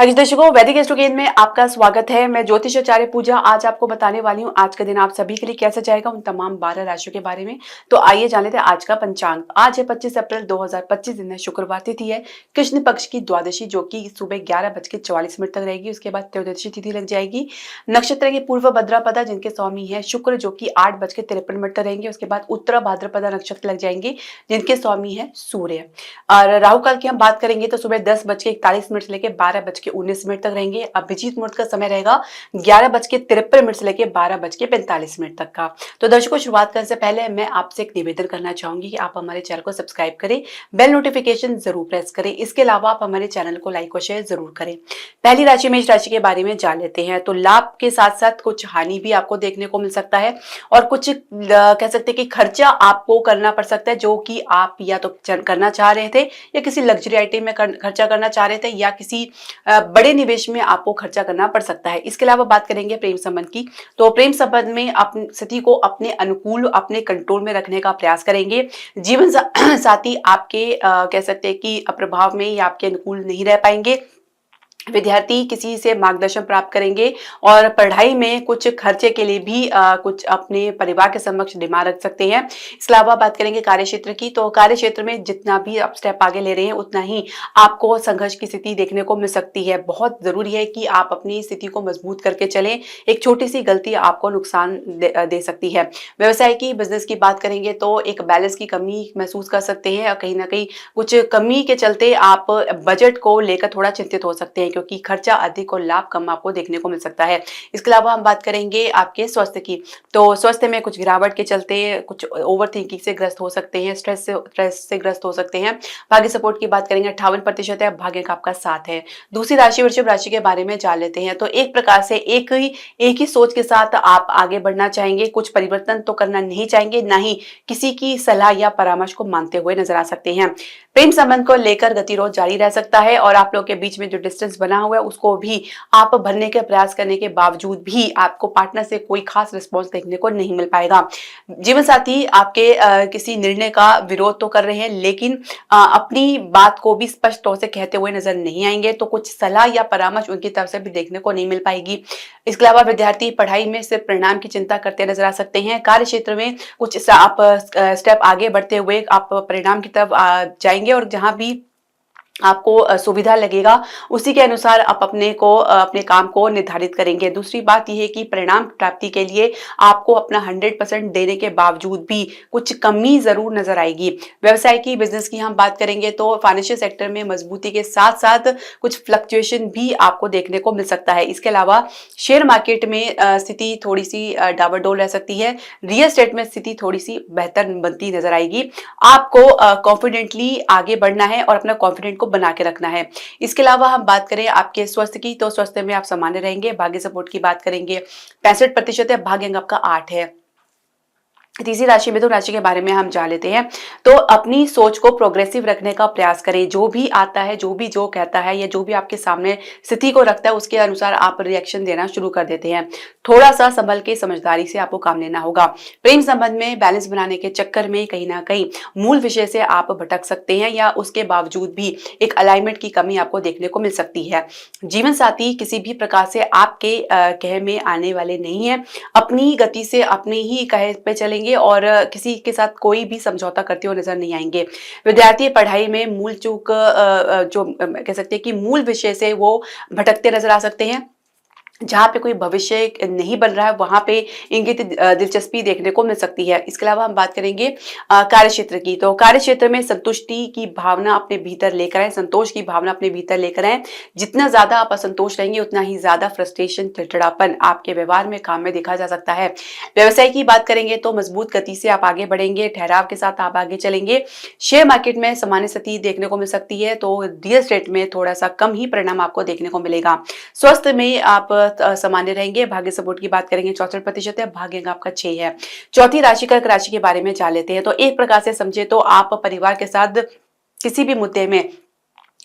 जी दर्शकों, वैदिक एस्ट्रोगेन में आपका स्वागत है। मैं ज्योतिषाचार्य पूजा आज आपको बताने वाली हूँ आज का दिन आप सभी के लिए कैसे जाएगा, उन तमाम 12 राशियों के बारे में। तो आइए जान लेते हैं आज का पंचांग। आज है 25 अप्रैल 2025, दिन है शुक्रवार, तिथि है कृष्ण पक्ष की द्वादशी, जो कि सुबह 11:44 तक रहेगी। उसके बाद त्रयोदशी तिथि लग जाएगी। नक्षत्र की पूर्व भद्रपदा, जिनके स्वामी है शुक्र, जो कि 8:53 तक रहेंगे। उसके बाद उत्तरा भाद्रपदा नक्षत्र लग जाएंगे, जिनके स्वामी है सूर्य। और राहु काल की हम बात करेंगे तो सुबह 10:41 से लेकर 12:19 तक रहेंगे। अभिजीत मुहूर्त का समय रहेगा 11:53 से लेकर 12:45 तक का। तो दर्शकों, शुरुआत करने से पहले मैं आपसे एक निवेदन करना चाहूंगी कि आप हमारे चैनल को सब्सक्राइब करें, बेल नोटिफिकेशन जरूर प्रेस करें। इसके अलावा आप हमारे चैनल को लाइक और शेयर जरूर करें। पहली राशि मेष राशि के बारे में जान लेते हैं। तो लाभ के साथ साथ कुछ हानि भी आपको देखने को मिल सकता है और कुछ कह सकते हैं कि खर्चा आपको करना पड़ सकता है, जो कि आप या तो करना चाह रहे थे या किसी लग्जरी आइटम में खर्चा करना चाह रहे थे या किसी बड़े निवेश में आपको खर्चा करना पड़ सकता है। इसके अलावा बात करेंगे प्रेम संबंध की। तो प्रेम संबंध में अपनी स्थिति को अपने अनुकूल, अपने कंट्रोल में रखने का प्रयास करेंगे। जीवन साथी आपके कह सकते हैं कि प्रभाव में या आपके अनुकूल नहीं रह पाएंगे। विद्यार्थी किसी से मार्गदर्शन प्राप्त करेंगे और पढ़ाई में कुछ खर्चे के लिए भी कुछ अपने परिवार के समक्ष डिमांड रख सकते हैं। इसके अलावा बात करेंगे कार्य क्षेत्र की। तो कार्य क्षेत्र में जितना भी आप स्टेप आगे ले रहे हैं, उतना ही आपको संघर्ष की स्थिति देखने को मिल सकती है। बहुत जरूरी है कि आप अपनी स्थिति को मजबूत करके चलें। एक छोटी सी गलती आपको नुकसान दे सकती है। व्यवसाय की, बिजनेस की बात करेंगे तो एक बैलेंस की कमी महसूस कर सकते हैं और कहीं ना कहीं कुछ कमी के चलते आप बजट को लेकर थोड़ा चिंतित हो सकते हैं, क्योंकि खर्चा अधिक और लाभ कम आपको देखने को मिल सकता है। इसके अलावा हम बात करेंगे आपके स्वास्थ्य की। तो स्वास्थ्य में कुछ गिरावट के चलते कुछ ओवर थिंकिंग से ग्रस्त हो सकते हैं, स्ट्रेस से ग्रस्त हो सकते हैं। भाग्य सपोर्ट की बात करेंगे 58% है, भाग्य का आपका साथ है। दूसरी राशि वृषभ राशि के बारे में जान लेते हैं। तो एक प्रकार से एक ही सोच के साथ आप आगे बढ़ना चाहेंगे, कुछ परिवर्तन तो करना नहीं चाहेंगे, ना ही किसी की सलाह या परामर्श को मानते हुए नजर आ सकते हैं। प्रेम संबंध को लेकर गतिरोध जारी रह सकता है और आप लोगों के बीच में जो डिस्टेंस बना हुआ है उसको भी आप भरने के प्रयास करने के बावजूद भी आपको पार्टनर से कोई खास रिस्पॉन्स देखने को नहीं मिल पाएगा। जीवन साथी आपके किसी निर्णय का विरोध तो कर रहे हैं, लेकिन अपनी बात को भी स्पष्ट तौर से कहते हुए नजर नहीं आएंगे, तो कुछ सलाह या परामर्श उनकी तरफ से भी देखने को नहीं मिल पाएगी। इसके अलावा विद्यार्थी पढ़ाई में सिर्फ परिणाम की चिंता करते नजर आ सकते हैं। कार्य क्षेत्र में कुछ आप स्टेप आगे बढ़ते हुए आप परिणाम की तरफ जाएंगे और जहां भी आपको सुविधा लगेगा उसी के अनुसार आप अपने काम को निर्धारित करेंगे। दूसरी बात यह है कि परिणाम प्राप्ति के लिए आपको अपना 100% देने के बावजूद भी कुछ कमी जरूर नजर आएगी। व्यवसाय की, बिजनेस की हम बात करेंगे तो फाइनेंशियल सेक्टर में मजबूती के साथ साथ कुछ फ्लक्चुएशन भी आपको देखने को मिल सकता है। इसके अलावा शेयर मार्केट में स्थिति थोड़ी सी डावाडोल रह सकती है। रियल एस्टेट में स्थिति थोड़ी सी बेहतर बनती नजर आएगी। आपको कॉन्फिडेंटली आगे बढ़ना है और अपना कॉन्फिडेंट को बना के रखना है। इसके अलावा हम बात करें आपके स्वास्थ्य की, तो स्वास्थ्य में आप सामान्य रहेंगे। भाग्य सपोर्ट की बात करेंगे 65% है, भाग्य अंक आपका 8 है। तीसरी राशि मिथुन राशि के बारे में हम जान लेते हैं। तो अपनी सोच को प्रोग्रेसिव रखने का प्रयास करें। जो भी आता है, जो कहता है या जो भी आपके सामने स्थिति को रखता है, उसके अनुसार आप रिएक्शन देना शुरू कर देते हैं। थोड़ा सा संभल के समझदारी से आपको काम लेना होगा। प्रेम संबंध में बैलेंस बनाने के चक्कर में कहीं ना कहीं मूल विषय से आप भटक सकते हैं या उसके बावजूद भी एक अलाइनमेंट की कमी आपको देखने को मिल सकती है। जीवन साथी किसी भी प्रकार से आपके कहे में आने वाले नहीं है। अपनी गति से अपने ही कहे पे चलेंगे और किसी के साथ कोई भी समझौता करते हुए नजर नहीं आएंगे। विद्यार्थी पढ़ाई में मूल चूक जो कह सकते हैं कि मूल विषय से वो भटकते नजर आ सकते हैं। जहाँ पे कोई भविष्य नहीं बन रहा है वहां पे इंगित दिलचस्पी देखने को मिल सकती है। इसके अलावा हम बात करेंगे कार्य क्षेत्र की। तो कार्य क्षेत्र में संतुष्टि की भावना अपने भीतर लेकर आए, संतोष की भावना अपने भीतर लेकर आए। जितना ज्यादा आप असंतोष रहेंगे, उतना ही ज्यादा फ्रस्ट्रेशन, चिड़चिड़ापन आपके व्यवहार में, काम में देखा जा सकता है। व्यवसाय की बात करेंगे तो मजबूत गति से आप आगे बढ़ेंगे, ठहराव के साथ आप आगे चलेंगे। शेयर मार्केट में सामान्य स्थिति देखने को मिल सकती है, तो रियल एस्टेट में थोड़ा सा कम ही परिणाम आपको देखने को मिलेगा। स्वास्थ्य में आप सामान्य रहेंगे। भाग्य सपोर्ट की बात करेंगे 64% है, भाग्य अंक आपका 6 है। चौथी राशि कर्क राशि के बारे में जान लेते हैं। तो एक प्रकार से समझे तो आप परिवार के साथ किसी भी मुद्दे में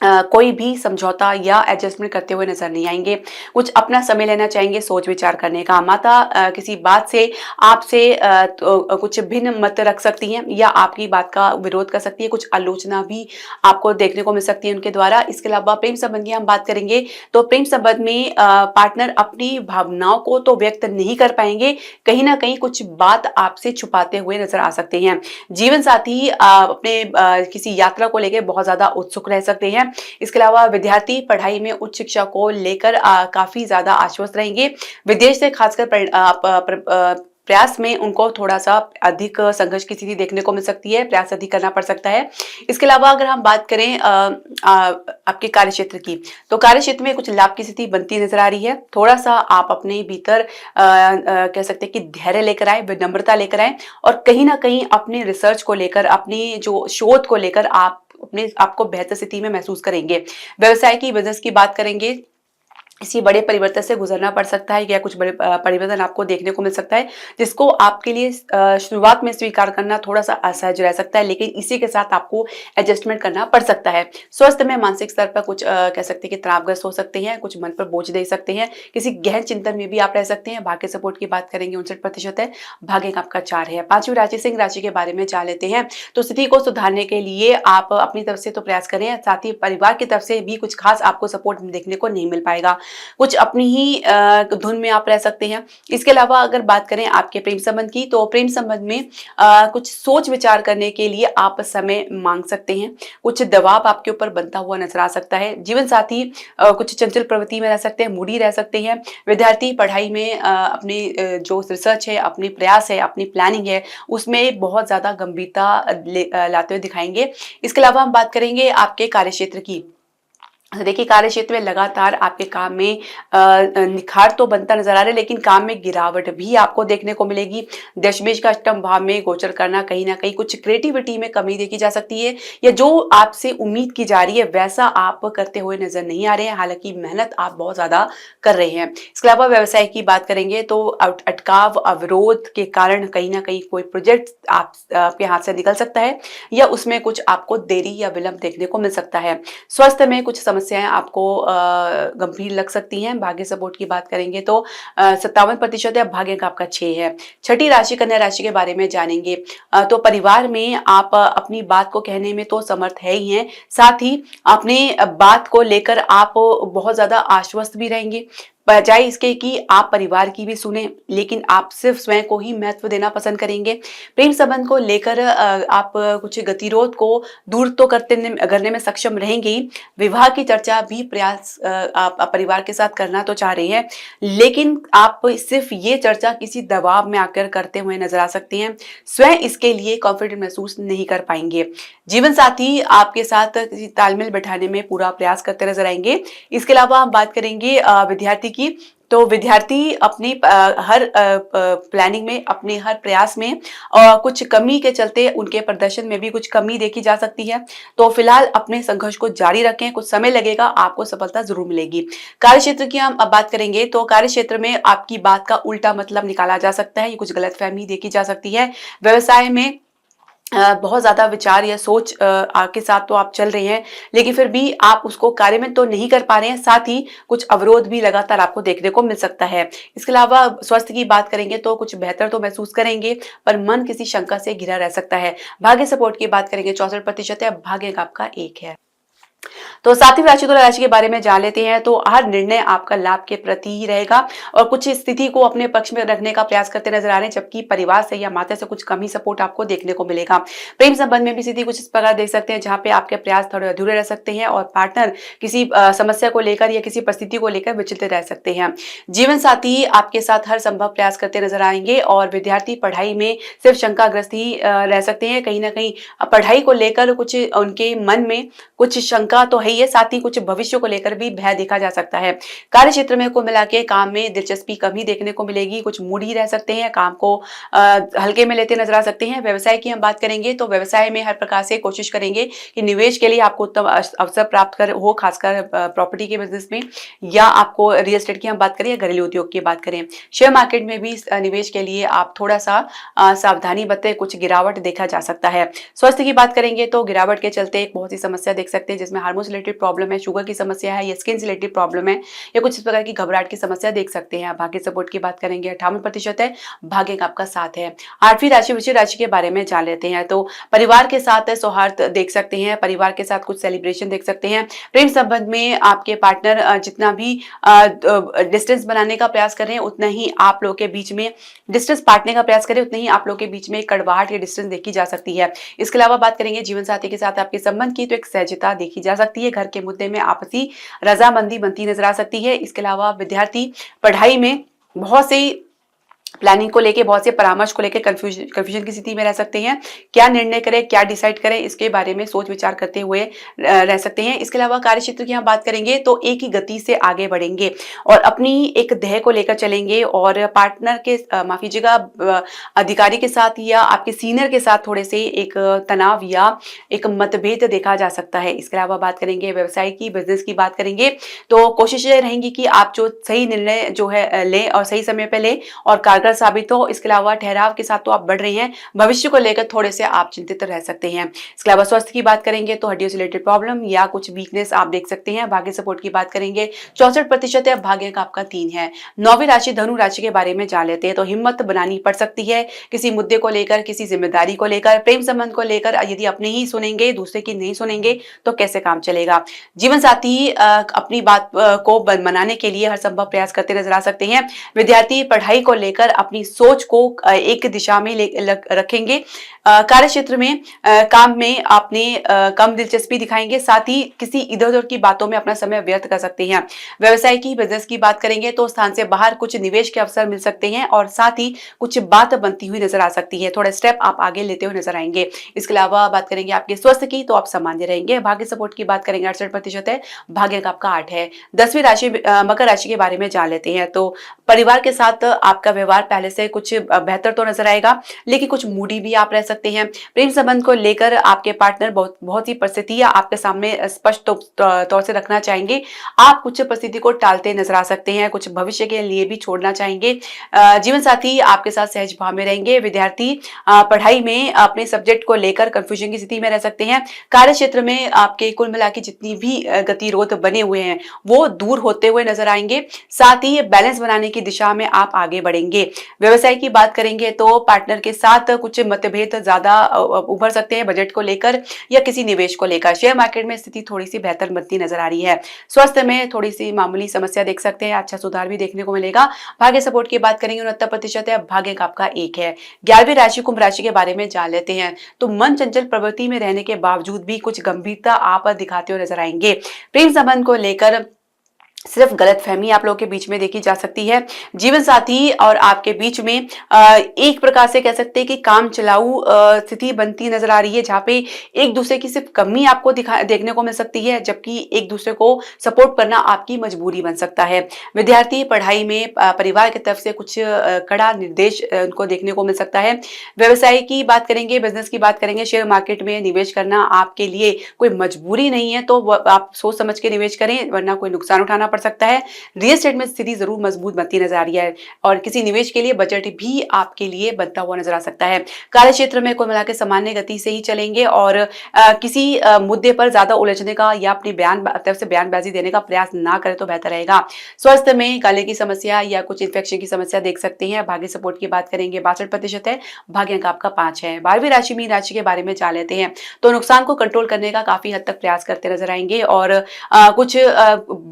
कोई भी समझौता या एडजस्टमेंट करते हुए नजर नहीं आएंगे। कुछ अपना समय लेना चाहेंगे सोच विचार करने का। माता किसी बात से आपसे कुछ भिन्न मत रख सकती हैं या आपकी बात का विरोध कर सकती है। कुछ आलोचना भी आपको देखने को मिल सकती है उनके द्वारा। इसके अलावा प्रेम संबंध की हम बात करेंगे तो प्रेम संबंध में पार्टनर अपनी भावनाओं को तो व्यक्त नहीं कर पाएंगे, कहीं ना कहीं कुछ बात आपसे छुपाते हुए नजर आ सकते हैं। जीवन साथी अपने किसी यात्रा को लेकर बहुत ज्यादा उत्सुक रह सकते हैं। इसके अलावा विद्यार्थी पढ़ाई में उच्च शिक्षा को लेकर काफी ज्यादा आश्वस्त रहेंगे। विदेश से खासकर प्रयास में उनको थोड़ा सा अधिक संघर्ष की स्थिति देखने को मिल सकती है, प्रयास अधिक करना पड़ सकता है। इसके अलावा अगर हम बात करें आपके कार्य क्षेत्र की, तो कार्य क्षेत्र में कुछ लाभ की स्थिति बनती नजर आ रही है। थोड़ा सा आप अपने भीतर कह सकते हैं कि धैर्य लेकर आए, विनम्रता लेकर आए और कहीं ना कहीं अपने रिसर्च को लेकर, अपनी जो शोध को लेकर आप अपने आपको बेहतर स्थिति में महसूस करेंगे। व्यवसाय की, बिजनेस की बात करेंगे, किसी बड़े परिवर्तन से गुजरना पड़ सकता है या कुछ बड़े परिवर्तन आपको देखने को मिल सकता है जिसको आपके लिए शुरुआत में स्वीकार करना थोड़ा सा असहज रह सकता है, लेकिन इसी के साथ आपको एडजस्टमेंट करना पड़ सकता है। स्वास्थ्य में मानसिक स्तर पर कुछ कह सकते हैं कि तनावग्रस्त हो सकते हैं, कुछ मन पर बोझ दे सकते हैं, किसी गहन चिंतन में भी आप रह सकते हैं। भाग्य सपोर्ट की बात करेंगे 59% है, भाग्य का आपका 4 है। पांचवी राशि सिंह राशि के बारे में जान लेते हैं। तो स्थिति को सुधारने के लिए आप अपनी तरफ से तो प्रयास करें, साथ ही परिवार की तरफ से भी कुछ खास आपको सपोर्ट देखने को नहीं मिल पाएगा। कुछ अपनी ही धुन में आप रह सकते हैं। इसके अलावा अगर बात करें आपके प्रेम संबंध की, तो प्रेम संबंध में कुछ सोच विचार करने के लिए आप समय मांग सकते हैं। कुछ दबाव आपके ऊपर बनता हुआ नजर आ सकता है। जीवन साथी कुछ चंचल प्रवृत्ति में रह सकते हैं, मूडी रह सकते हैं। विद्यार्थी पढ़ाई में अपनी जो रिसर्च है, अपनी प्रयास है, अपनी प्लानिंग है, उसमें बहुत ज्यादा गंभीरता लाते हुए दिखाएंगे। इसके अलावा हम बात करेंगे आपके कार्य क्षेत्र की। देखिए, कार्य क्षेत्र में लगातार आपके काम में निखार तो बनता नजर आ रहा है, लेकिन काम में गिरावट भी आपको देखने को मिलेगी। दशमेश का अष्टम भाव में गोचर करना कहीं ना कहीं कुछ क्रिएटिविटी में कमी देखी जा सकती है, या जो आपसे उम्मीद की जा रही है वैसा आप करते हुए नजर नहीं आ रहे हैं, हालांकि मेहनत आप बहुत ज्यादा कर रहे हैं। इसके अलावा व्यवसाय की बात करेंगे तो अटकाव, अवरोध के कारण कहीं ना कहीं कोई प्रोजेक्ट आपके हाथ से निकल सकता है या उसमें कुछ आपको देरी या विलंब देखने को मिल सकता है। स्वास्थ्य में कुछ समस्याएं आपको गंभीर लग सकती हैं। भाग्य सपोर्ट की बात करेंगे तो 57% है, भाग्य का आपका 6 है। छठी राशि कन्या राशि के बारे में जानेंगे। तो परिवार में आप अपनी बात को कहने में तो समर्थ है ही हैं, साथ ही अपने बात को लेकर आप बहुत ज्यादा आश्वस्त भी रहेंगे। बजाय इसके कि आप परिवार की भी सुने, लेकिन आप सिर्फ स्वयं को ही महत्व देना पसंद करेंगे। प्रेम संबंध को लेकर आप कुछ गतिरोध को दूर तो करने में सक्षम रहेंगे ही। विवाह की चर्चा भी प्रयास आप परिवार के साथ करना तो चाह रही हैं, लेकिन आप सिर्फ ये चर्चा किसी दबाव में आकर करते हुए नजर आ सकती हैं। स्वयं इसके लिए कॉन्फिडेंट महसूस नहीं कर पाएंगे। जीवन साथी आपके साथ किसी तालमेल बैठाने में पूरा प्रयास करते नजर आएंगे। इसके अलावा हम बात करेंगे विद्यार्थी की। तो विद्यार्थी अपनी हर प्लानिंग में, अपने हर प्रयास में कुछ कमी के चलते उनके प्रदर्शन में भी कुछ कमी देखी जा सकती है। तो फिलहाल अपने संघर्ष को जारी रखें, कुछ समय लगेगा, आपको सफलता जरूर मिलेगी। कार्य क्षेत्र की हम अब बात करेंगे तो कार्य क्षेत्र में आपकी बात का उल्टा मतलब निकाला जा सकता है, ये कुछ गलतफहमी देखी जा सकती है। व्यवसाय में बहुत ज्यादा विचार या सोच के साथ तो आप चल रहे हैं, लेकिन फिर भी आप उसको कार्य में तो नहीं कर पा रहे हैं, साथ ही कुछ अवरोध भी लगातार आपको देखने को मिल सकता है। इसके अलावा स्वास्थ्य की बात करेंगे तो कुछ बेहतर तो महसूस करेंगे, पर मन किसी शंका से घिरा रह सकता है। भाग्य सपोर्ट की बात करेंगे 64% है, भाग्य का आपका 1 है। तो सातवीं राशि तुला राशि के बारे में जान लेते हैं। तो हर निर्णय आपका लाभ के प्रति ही रहेगा और कुछ स्थिति को अपने पक्ष में रखने का प्रयास करते नजर आ रहे हैं, जबकि परिवार से या माता से कुछ कमी सपोर्ट आपको देखने को मिलेगा। प्रेम संबंध में भी स्थिति कुछ इस प्रकार देख सकते हैं जहां पे आपके प्रयास थोड़े अधूरे रह सकते हैं और पार्टनर किसी समस्या को लेकर या किसी परिस्थिति को लेकर विचलित रह सकते हैं। जीवन साथी आपके साथ हर संभव प्रयास करते नजर आएंगे और विद्यार्थी पढ़ाई में सिर्फ शंकाग्रस्त ही रह सकते हैं। कहीं ना कहीं पढ़ाई को लेकर कुछ उनके मन में कुछ शंका तो है ही है, साथ ही कुछ भविष्य को लेकर भी भय देखा जा सकता है। कार्य क्षेत्र में को मिला के काम में दिलचस्पी कमी देखने को मिलेगी, कुछ मूडी रह सकते हैं, काम को हल्के में लेते नजर आ सकते हैं। व्यवसाय की हम बात करेंगे तो व्यवसाय में हर प्रकार से कोशिश करेंगे कि निवेश के लिए आपको उत्तम अवसर प्राप्त कर हो, खासकर प्रॉपर्टी के बिजनेस में, या आपको रियल एस्टेट की हम बात करें या घरेलू उद्योग की बात करें। शेयर मार्केट में भी निवेश के लिए आप थोड़ा सा सावधानी बरतें, कुछ गिरावट देखा जा सकता है। स्वास्थ्य की बात करेंगे तो गिरावट के चलते एक बहुत ही समस्या देख सकते हैं जिसमें हार्मोन रिलेटेड प्रॉब्लम है, शुगर की समस्या है या स्किन से रिलेटेड प्रॉब्लम है या कुछ इस प्रकार की घबराहट की समस्या देख सकते हैं। भाग्य सपोर्ट की बात करेंगे 58% है, भाग्य का आपका साथ है। 8वीं राशि वृश्चिक राशि के बारे में जान लेते हैं। तो परिवार के साथ सौहार्द देख सकते हैं, परिवार के साथ कुछ सेलिब्रेशन देख सकते हैं। प्रेम संबंध में आपके पार्टनर जितना भी डिस्टेंस बनाने का प्रयास कर रहे हैं उतना ही आप लोगों के बीच में डिस्टेंस बांटने का प्रयास करें, उतना ही आप लोगों के बीच में कड़वाहट या डिस्टेंस देखी जा सकती है। इसके अलावा बात करेंगे जीवन साथी के साथ आपके संबंध की, तो एक सहजता देखी जा सकती है। घर के मुद्दे में आपसी रजामंदी बनती नजर आ सकती है। इसके अलावा विद्यार्थी पढ़ाई में बहुत सी प्लानिंग को लेके, बहुत से परामर्श को लेके कंफ्यूजन की स्थिति में रह सकते हैं। क्या निर्णय करें, क्या डिसाइड करें, इसके बारे में सोच विचार करते हुए रह सकते हैं। इसके अलावा कार्य क्षेत्र की हम बात करेंगे तो एक ही गति से आगे बढ़ेंगे और अपनी एक ध्येय को लेकर चलेंगे और पार्टनर के माफ कीजिएगा अधिकारी के साथ या आपके सीनियर के साथ थोड़े से एक तनाव या एक मतभेद देखा जा सकता है। इसके अलावा बात करेंगे व्यवसाय की, बिजनेस की बात करेंगे तो कोशिशें रहेंगी कि आप जो सही निर्णय जो है लें और सही समय पर लें और कारगर साबित हो। इसके अलावा ठहराव के साथ तो आप बढ़ रहे हैं, भविष्य को लेकर थोड़े से आप चिंतित रह सकते हैं। इसके अलावा स्वास्थ्य की बात करेंगे तो हड्डियों से रिलेटेड प्रॉब्लम या कुछ वीकनेस आप देख सकते हैं। भाग्य सपोर्ट की बात करेंगे 64% है, भाग्य का आपका 3 है। 9वीं राशि धनु राशि के बारे में जान लेते हैं। तो हिम्मत बनानी पड़ सकती है किसी मुद्दे को लेकर, किसी जिम्मेदारी को लेकर, प्रेम संबंध को लेकर। यदि अपने ही सुनेंगे, दूसरे की नहीं सुनेंगे तो कैसे काम चलेगा। जीवन साथी अपनी बात को मनाने के लिए हर संभव प्रयास करते नजर आ सकते हैं। विद्यार्थी पढ़ाई को लेकर अपनी सोच को एक दिशा में रखेंगे। कार्य क्षेत्र में काम में आपने कम दिलचस्पी दिखाएंगे, साथ ही किसी इधर उधर की बातों में अपना समय व्यर्थ कर सकते हैं। व्यवसाय की, बिजनेस की बात करेंगे तो स्थान से बाहर कुछ निवेश के अवसर मिल सकते हैं और साथ ही कुछ बात बनती हुई नजर आ सकती है। थोड़ा स्टेप आप आगे लेते हुए नजर आएंगे। इसके अलावा बात करेंगे आपके स्वास्थ्य की तो आप सामान्य रहेंगे। भाग्य सपोर्ट की बात करेंगे 68% है, भाग्य का आपका 8 है। 10वीं राशि मकर राशि के बारे में जान लेते हैं। तो परिवार के साथ आपका व्यवहार पहले से कुछ बेहतर तो नजर आएगा, लेकिन कुछ मूडी भी आप रह सकते हैं। प्रेम संबंध को लेकर आपके पार्टनर बहुत ही परिस्थितियां आपके सामने स्पष्ट तौर से रखना चाहेंगे। आप कुछ परिस्थिति को टालते नजर आ सकते हैं, कुछ भविष्य के लिए भी छोड़ना चाहेंगे। जीवन साथी आपके साथ सहज भाव में रहेंगे। विद्यार्थी पढ़ाई में अपने सब्जेक्ट को लेकर कंफ्यूजन की स्थिति में रह सकते हैं। कार्य क्षेत्र में आपके कुल मिला के जितनी भी गतिरोध बने हुए हैं वो दूर होते हुए नजर आएंगे। साथ ही बैलेंस बनाने की दिशा में आप आगे बढ़ेंगे। व्यवसाय की बात करेंगे तो पार्टनर के साथ कुछ मतभेद ज्यादा उभर सकते हैं बजट को लेकर या किसी निवेश को लेकर। शेयर मार्केट में स्थिति थोड़ी सी बेहतर बनती नजर आ रही है। स्वास्थ्य में थोड़ी सी मामूली समस्या देख सकते हैं, अच्छा सुधार भी देखने को मिलेगा। भाग्य सपोर्ट की बात करेंगे 69% है, भाग्य का आपका 1 है। 11वीं राशि कुंभ राशि के बारे में जान लेते हैं। तो मन चंचल प्रवृत्ति में रहने के बावजूद भी कुछ गंभीरता आप दिखाते हुए नजर आएंगे। प्रेम संबंध को लेकर सिर्फ गलतफहमी आप लोगों के बीच में देखी जा सकती है। जीवन साथी और आपके बीच में एक प्रकार से कह सकते हैं कि काम चलाऊ स्थिति बनती नजर आ रही है, जहाँ पे एक दूसरे की सिर्फ कमी आपको देखने को मिल सकती है, जबकि एक दूसरे को सपोर्ट करना आपकी मजबूरी बन सकता है। विद्यार्थी पढ़ाई में परिवार की तरफ से कुछ कड़ा निर्देश उनको देखने को मिल सकता है। व्यवसाय की बात करेंगे, बिजनेस की बात करेंगे, शेयर मार्केट में निवेश करना आपके लिए कोई मजबूरी नहीं है, तो आप सोच समझ के निवेश करें, वरना कोई नुकसान उठाना पड़ सकता है। रियल एस्टेट में स्थिति जरूर मजबूत बनती नजर आ रही है और किसी निवेश के लिए बजट भी आपके लिए बनता हुआ नजर आ सकता है। कार्य क्षेत्र में कुल मिलाकर सामान्य गति से ही चलेंगे और किसी मुद्दे पर ज्यादा उलझने का या अपनी तरफ से बयानबाजी देने का प्रयास ना करें तो बेहतर रहेगा। स्वास्थ्य में गले की समस्या या कुछ इन्फेक्शन की समस्या देख सकते हैं। भाग्य सपोर्ट की बात करेंगे 62% है, भाग्य का आपका 5 है। 12वीं राशि मीन राशि के बारे में जान लेते हैं। तो नुकसान को कंट्रोल करने का काफी हद तक प्रयास करते नजर आएंगे और कुछ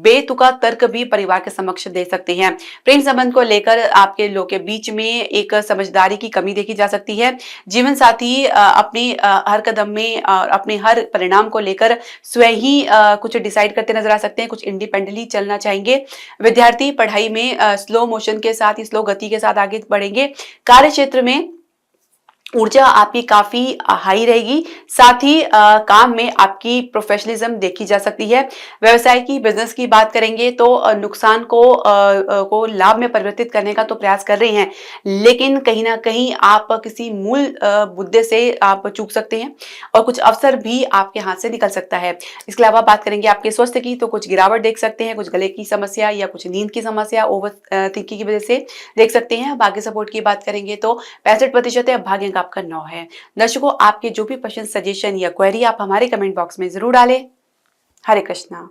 बेतुका तर्क भी परिवार के समक्ष दे सकते हैं। प्रेम संबंध को लेकर आपके लोग के बीच में एक समझदारी की कमी देखी जा सकती है। जीवन साथी अपनी हर कदम में अपने हर परिणाम को लेकर स्वयं ही कुछ डिसाइड करते नजर आ सकते हैं, कुछ इंडिपेंडेंटली चलना चाहेंगे। विद्यार्थी पढ़ाई में स्लो मोशन के साथ, स्लो गति के साथ आगे बढ़ेंगे। कार्य क्षेत्र में ऊर्जा आपकी काफी हाई रहेगी, साथ ही काम में आपकी प्रोफेशनलिज्म देखी जा सकती है। व्यवसाय की, बिजनेस की बात करेंगे तो नुकसान को लाभ में परिवर्तित करने का तो प्रयास कर रहे हैं, लेकिन कहीं ना कहीं आप किसी मूल मुद्दे से आप चूक सकते हैं और कुछ अवसर भी आपके हाथ से निकल सकता है। इसके अलावा बात करेंगे आपके स्वास्थ्य की, तो कुछ गिरावट देख सकते हैं, कुछ गले की समस्या या कुछ नींद की समस्या ओवर थिंकिंग की वजह से देख सकते हैं। भाग्य सपोर्ट की बात करेंगे तो 65% है, भाग्य आपका 9 है। दर्शकों, आपके जो भी प्रश्न, सजेशन या क्वेरी आप हमारे कमेंट बॉक्स में जरूर डालें। हरे कृष्णा।